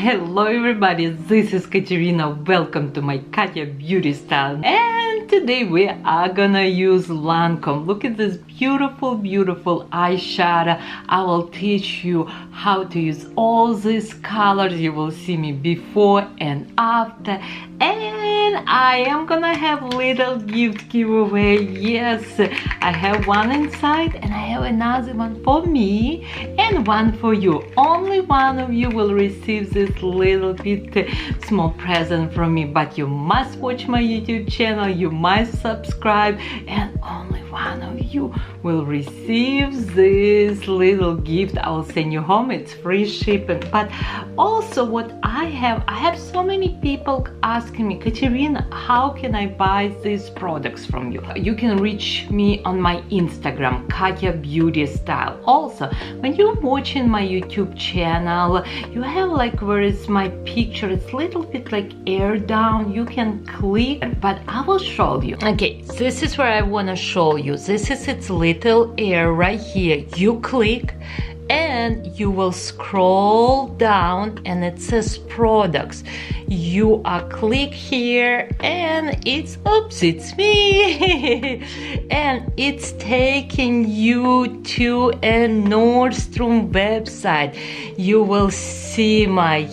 Hello everybody, this is Katerina. Welcome to my Katya beauty style, and today we are gonna use Lancome. Look at this beautiful eyeshadow. I will teach you how to use all these colors. You will see me before and after, and I am gonna have little gift giveaway. Yes, I have one inside and I have another one for me and one for you. Only one of you will receive this little bit small present from me, but you must watch my YouTube channel, you must subscribe, and only one of you will receive this little gift. I will send you home. It's free shipping. But also what I have so many people asking me, Katerina, how can I buy these products from you? You can reach me on my Instagram, Katya Beauty Style. Also, when you're watching my YouTube channel, you have like where is my picture, it's a little bit like air down. You can click, but I will show you. Okay, this is where I want to show you. This is its little air right here. You click and you will scroll down and it says products. You are click here and it's me and it's taking you to a Nordstrom website. You will see my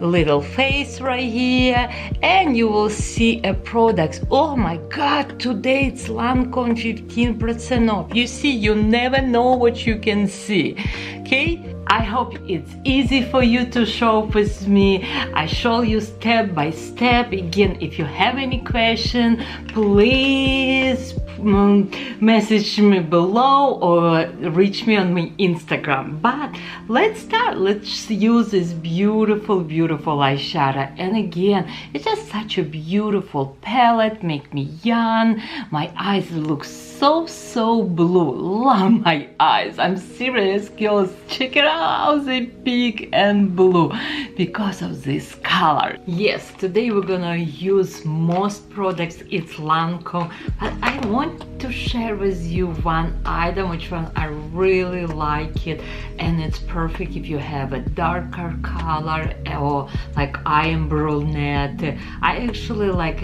little face right here and you will see a product. Oh my god, today it's Lancome 15% off. You see, you never know what you can see. Okay, I hope it's easy for you to shop with me. I show you step by step. Again, if you have any question, please message me below or reach me on my Instagram. But let's start. Let's use this beautiful eyeshadow. And again, it's just such a beautiful palette, make me young. My eyes look so blue. Love my eyes. I'm serious, girls. Check it out, they pink and blue because of this color. Yes, today we're gonna use most products. It's Lancome, but I want to share with you one item which one I really like it, and it's perfect if you have a darker color or like I am brunette. I actually like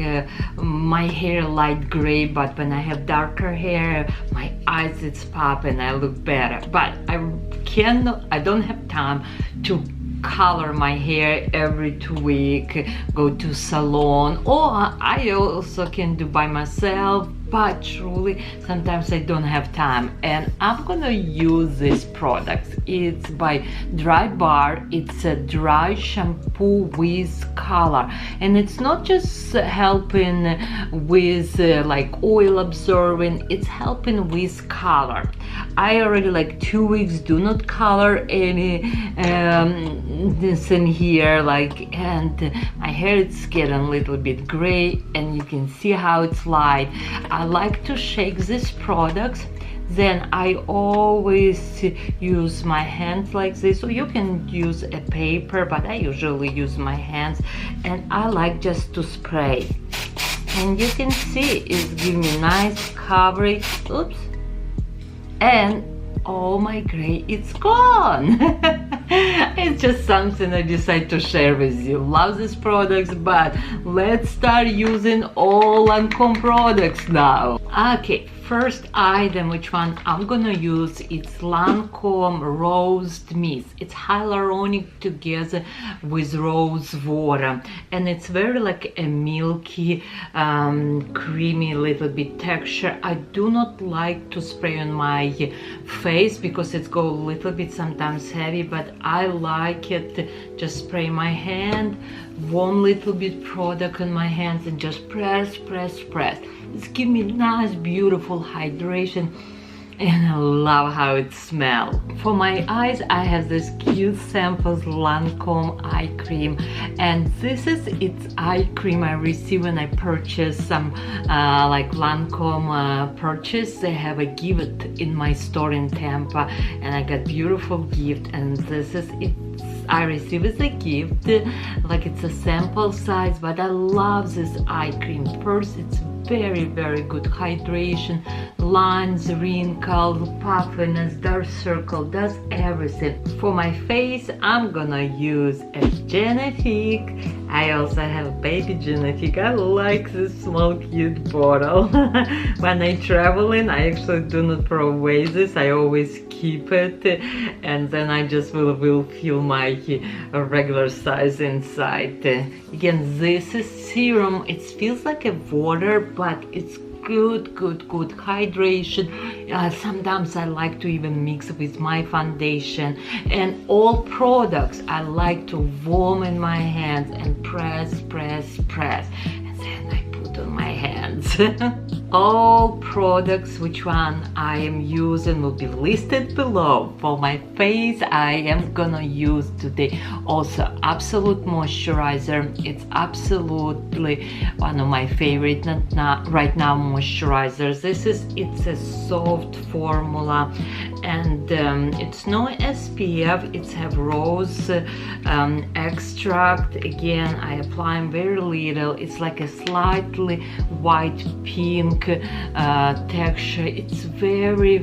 my hair light gray, but when I have darker hair, my eyes it's pop and I look better. But I don't have time to color my hair every 2 weeks, go to salon, or I also can do by myself, but truly sometimes I don't have time. And I'm gonna use this product. It's by DRYBAR. It's a dry shampoo with color, and it's not just helping with like oil absorbing, it's helping with color. I already like 2 weeks do not color any this in here, like, and my hair is getting a little bit gray, and you can see how it's light. I like to shake these products, then I always use my hands like this, so you can use a paper, but I usually use my hands, and I like just to spray, and you can see it's giving me nice coverage. Oops. And all my gray, it's gone. It's just something I decided to share with you. Love these products, but let's start using all Lancome products now. Okay, first item, which one I'm gonna use, it's Lancome Rose Mist. It's hyaluronic together with rose water, and it's very like a milky, creamy little bit texture. I do not like to spray on my face because it's go a little bit sometimes heavy, but I like it. Just spray my hand, warm little bit product on my hands, and just press. It's giving me nice beautiful hydration, and I love how it smells. For my eyes, I have this cute samples Lancome eye cream, and this is its eye cream I received when I purchased some like Lancome purchase. They have a gift in my store in Tampa, and I got beautiful gift, and this is it. I received as a gift, like it's a sample size, but I love this eye cream. First, it's very good hydration, lines, wrinkles, puffiness, dark circle, does everything. For my face, I'm gonna use a Génifique. I also have baby Génifique. I like this small cute bottle. When I traveling, I actually do not throw away this. I always keep it, and then I just will fill my regular size inside. Again, this is serum. It feels like a water, but it's good hydration. Sometimes I like to even mix with my foundation, and all products I like to warm in my hands and press, and then I put on my hands. All products which one I am using will be listed below. For my face, I am gonna use today also Absolute moisturizer. It's absolutely one of my favorite right now moisturizers. It's a soft formula, and it's no SPF. It's have rose extract. Again, I apply very little. It's like a slightly white pink texture. It's very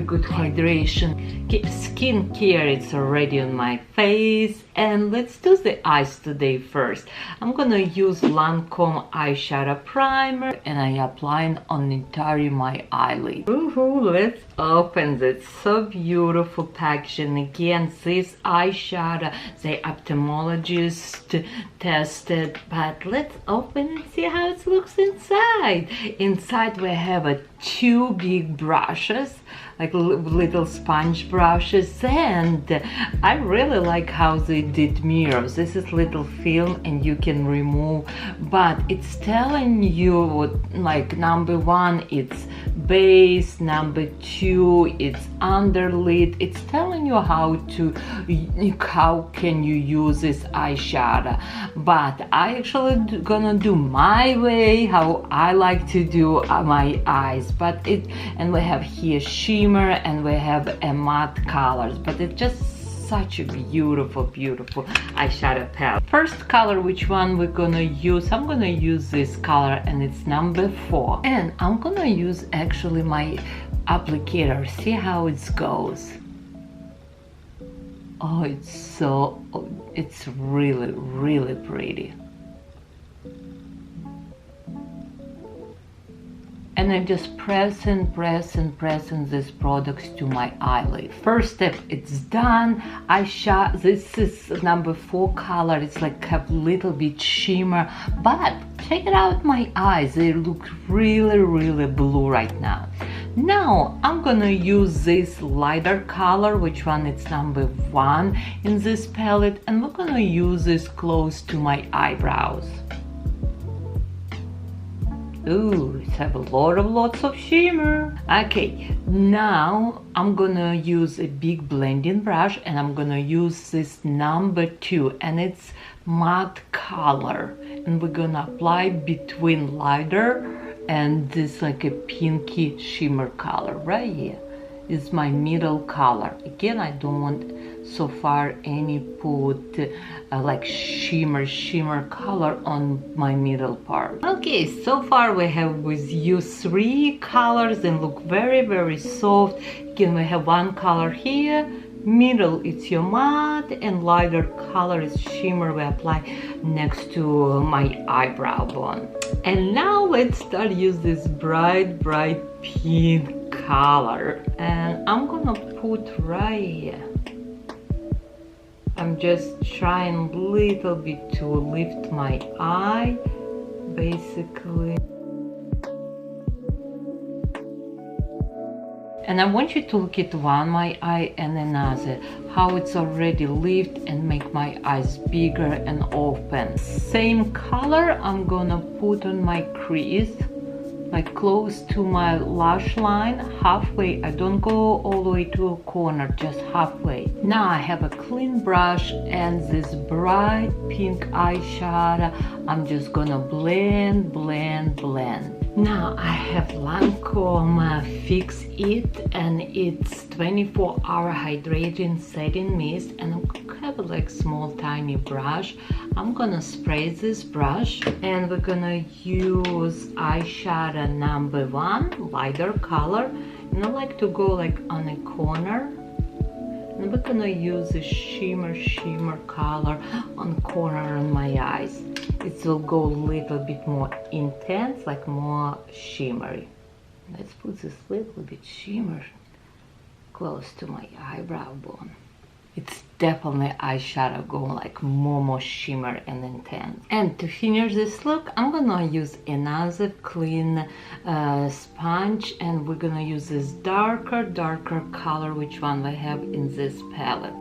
good hydration. Skincare, it's already on my face, and let's do the eyes today first. I'm gonna use Lancôme eyeshadow primer, and I apply it on entire my eyelid. Let's open this. So beautiful packaging. Again, this eyeshadow the ophthalmologist tested, but let's open and see how it looks inside. Inside we have two big brushes, like little sponge brushes, and I really like how they did mirrors. This is little film and you can remove, but it's telling you like number one it's base, number two it's underlid. It's telling you how can you use this eyeshadow, but I actually gonna do my way, how I like to do my eyes. But and we have here shimmer and we have a matte colors, but it's just such a beautiful eyeshadow palette. First color, which one we're gonna use? I'm gonna use this color, and it's number 4, and I'm gonna use actually my applicator. See how it goes. Oh, it's really pretty. And I'm just pressing these products to my eyelid. First step, it's done. This is number 4 color. It's like a little bit shimmer, but check it out, my eyes. They look really blue right now. Now I'm gonna use this lighter color, which one it's number 1 in this palette, and we're gonna use this close to my eyebrows. Ooh, it have lots of shimmer. Okay, now I'm gonna use a big blending brush, and I'm gonna use this number 2, and it's matte color, and we're gonna apply between lighter and this like a pinky shimmer color right here. Is my middle color. Again, I don't want so far any put like shimmer color on my middle part. Okay, so far we have with you 3 colors and look very soft. Again, we have 1 color here, middle it's your matte, and lighter color is shimmer we apply next to my eyebrow bone. And now let's start use this bright pink color, and I'm gonna put right here. I'm just trying a little bit to lift my eye, basically. And I want you to look at my eye and another, how it's already lifted and make my eyes bigger and open. Same color I'm gonna put on my crease, like close to my lash line, halfway. I don't go all the way to a corner, just halfway. Now I have a clean brush and this bright pink eyeshadow. I'm just gonna blend. Now I have Lancôme Fix It, and it's 24-hour hydrating setting mist, and I have like small tiny brush. I'm gonna spray this brush, and we're gonna use eyeshadow number 1, lighter color, and I like to go like on a corner. And we're gonna use a shimmer color on corner on my eyes. It will go a little bit more intense, like more shimmery. Let's put this little bit shimmer close to my eyebrow bone. It's definitely eyeshadow going like more shimmer and intense. And to finish this look, I'm gonna use another clean sponge, and we're gonna use this darker color, which one we have in this palette.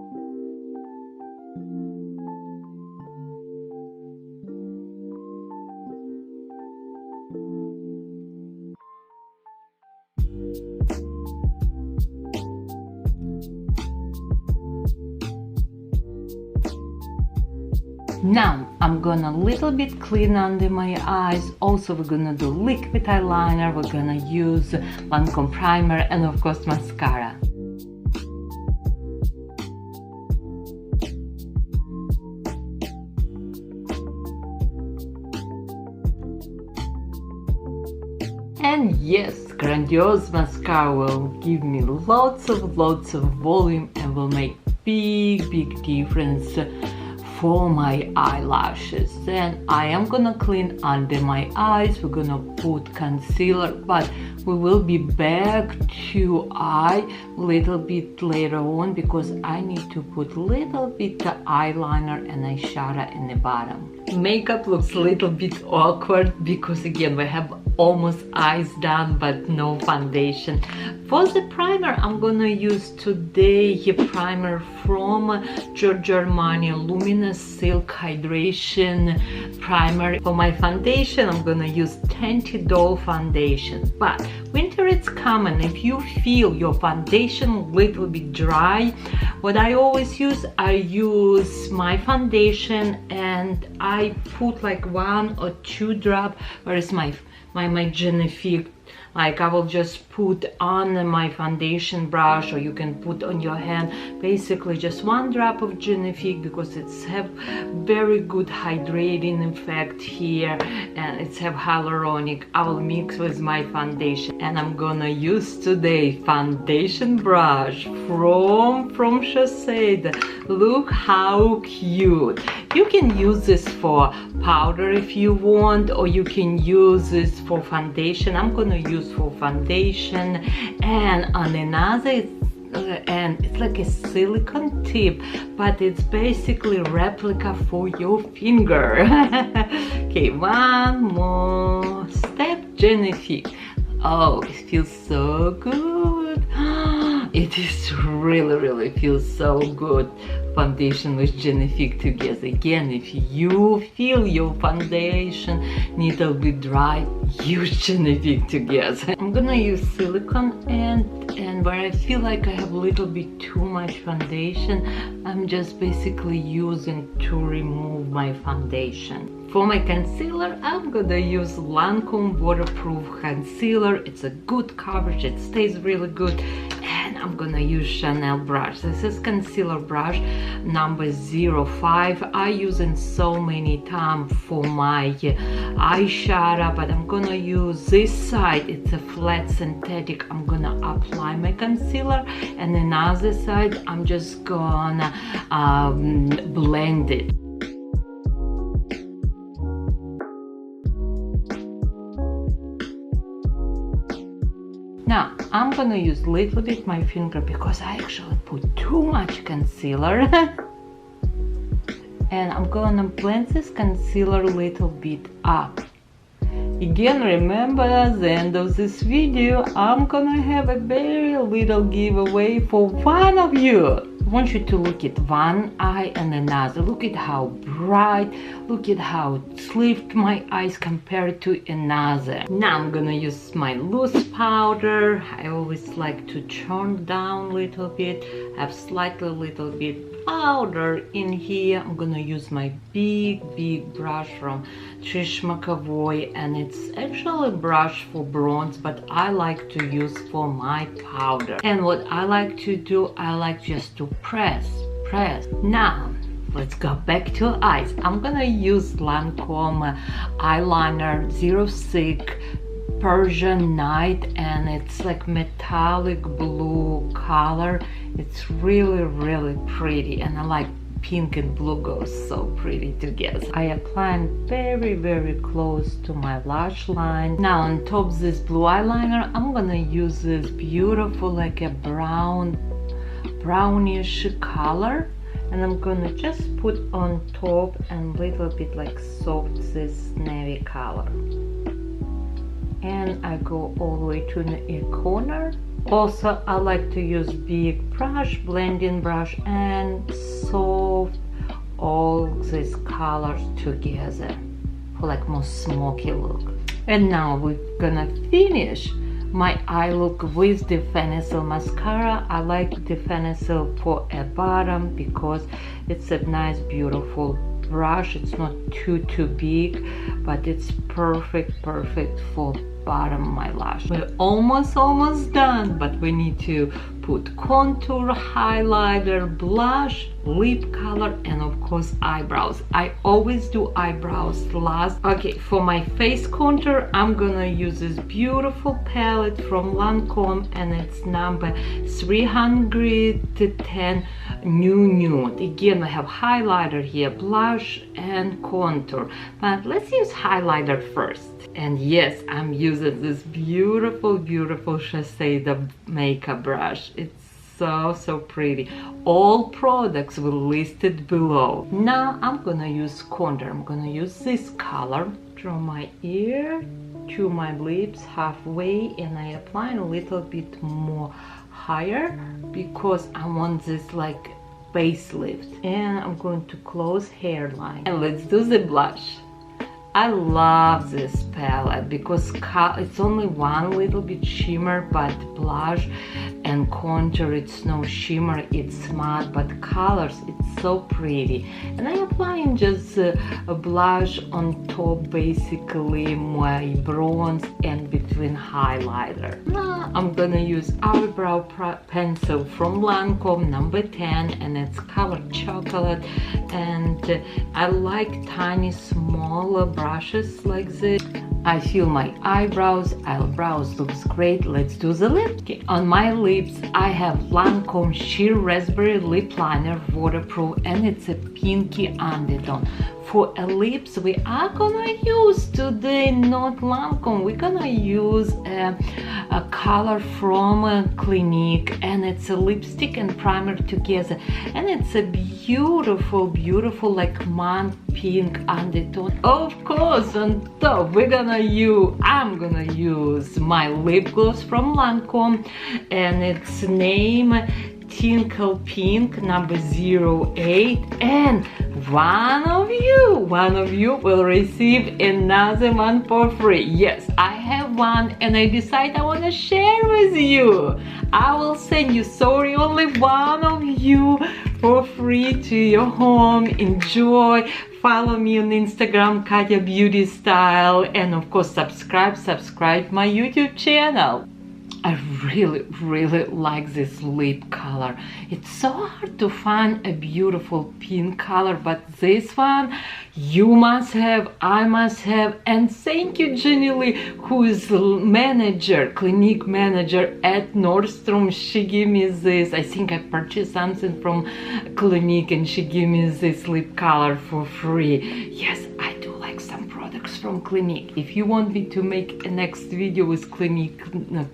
Now I'm gonna little bit clean under my eyes. Also we're gonna do liquid eyeliner, we're gonna use Lancôme primer, and of course mascara. And yes, grandiose mascara will give me lots of volume and will make big difference for my eyelashes. Then I am gonna clean under my eyes. We're gonna put concealer, but we will be back to eye little bit later on, because I need to put little bit eyeliner and eyeshadow in the bottom. Makeup looks a little bit awkward because again we have almost eyes done but no foundation. For the primer, I'm gonna use today a primer from Armani Luminous Silk Hydration Primer. For my foundation, I'm gonna use $20 foundation. But winter is coming. If you feel your foundation a little bit dry, what I always use, I use my foundation and I put like 1 or 2 drops. Where is my Génifique? Like I will just put on my foundation brush, or you can put on your hand, basically just 1 drop of Génifique, because it's have very good hydrating effect here, and it's have hyaluronic. I will mix with my foundation, and I'm gonna use today foundation brush from Shiseido. Look how cute. You can use this for powder if you want, or you can use this for foundation. I'm gonna use for foundation, and on another and it's like a silicone tip, but it's basically replica for your finger. Okay, one more step. Génifique. Oh, it feels so good. It is really feels so good. Foundation with Génifique together. Again, if you feel your foundation need a bit dry, use Génifique together. I'm gonna use silicone, and where I feel like I have a little bit too much foundation, I'm just basically using to remove my foundation. For my concealer, I'm gonna use Lancôme waterproof concealer. It's a good coverage, it stays really good, and I'm gonna use Chanel brush. This is concealer brush number 05. I use it so many times for my eyeshadow, but I'm gonna use this side. It's a flat synthetic. I'm gonna apply my concealer, and another side I'm just gonna blend it. Now I'm gonna use a little bit my finger because I actually put too much concealer. And I'm gonna blend this concealer a little bit up. Again, remember at the end of this video I'm gonna have a very little giveaway for one of you. I want you to look at one eye and another. Look at how bright, look at how it lifts my eyes compared to another. Now I'm gonna use my loose powder. I always like to turn down a little bit, have slightly little bit powder in here. I'm gonna use my big brush from Trish McAvoy, and it's actually a brush for bronze, but I like to use for my powder. And what I like to do, I like just to press. Now let's go back to eyes. I'm gonna use Lancôme eyeliner 06 Persian Night, and it's like metallic blue color. It's really pretty, and I like pink and blue goes so pretty together. I apply it very close to my lash line. Now on top of this blue eyeliner, I'm gonna use this beautiful like a brownish color, and I'm gonna just put on top and little bit like soft this navy color. And I go all the way to the corner. Also, I like to use big brush, blending brush, and soft all these colors together for like more smoky look. And now we're gonna finish my eye look with the Fenicel mascara. I like the Fenicel for a bottom because it's a nice beautiful brush. It's not too big, but it's perfect for bottom of my lash. We're almost done, but we need to put contour, highlighter, blush, lip color, and of course eyebrows. I always do eyebrows last. Okay, for my face contour, I'm gonna use this beautiful palette from Lancome, and it's number 310 Nude. Again, I have highlighter here, blush and contour, but let's use highlighter first. And yes, I'm using this beautiful Shiseido makeup brush. It's so pretty. All products were listed below. Now I'm gonna use contour. I'm gonna use this color from my ear to my lips halfway, and I apply a little bit more higher because I want this like facelift. And I'm going to close hairline. And let's do the blush. I love this palette because it's only one little bit shimmer, but blush and contour, it's no shimmer, it's matte, but colors, it's so pretty. And I'm applying just a blush on top, basically my bronze and between highlighter. Now I'm gonna use eyebrow pencil from Lancome number 10, and it's color chocolate, and I like tiny smaller brushes like this. I feel my eyebrows looks great. Let's do the lip. Okay, on my lips I have Lancome Sheer Raspberry Lip Liner, waterproof, and it's a pinky undertone. For lips we are gonna use today not Lancome, we're gonna use a color from Clinique, and it's a lipstick and primer together, and it's a beautiful like matte pink undertone. Of course, on top I'm gonna use my lip gloss from Lancome, and its name Tinkle Pink number 08, and one of you will receive another one for free. Yes, I have one, and I decide I want to share with you. I will send you, sorry, only one of you for free to your home. Enjoy. Follow me on Instagram, Katya Beauty Style, and of course subscribe my YouTube channel. I really like this lip color. It's so hard to find a beautiful pink color, but this one you must have, I must have. And thank you Jenny, who is manager, Clinique manager at Nordstrom. She gave me this. I think I purchased something from Clinique, and she gave me this lip color for free. Yes, I do like some products from Clinique. If you want me to make a next video with Clinique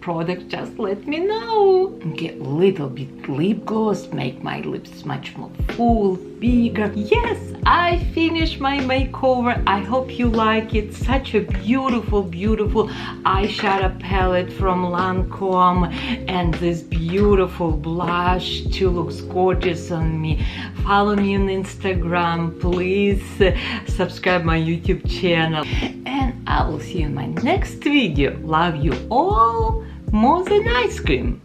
product, just let me know. Get a little bit lip gloss, make my lips much more full, bigger. Yes, I finished my makeover. I hope you like it. Such a beautiful eyeshadow palette from Lancome, and this beautiful blush too looks gorgeous on me. Follow me on Instagram, please subscribe my YouTube channel, and I will see you in my next video. Love you all more than ice cream.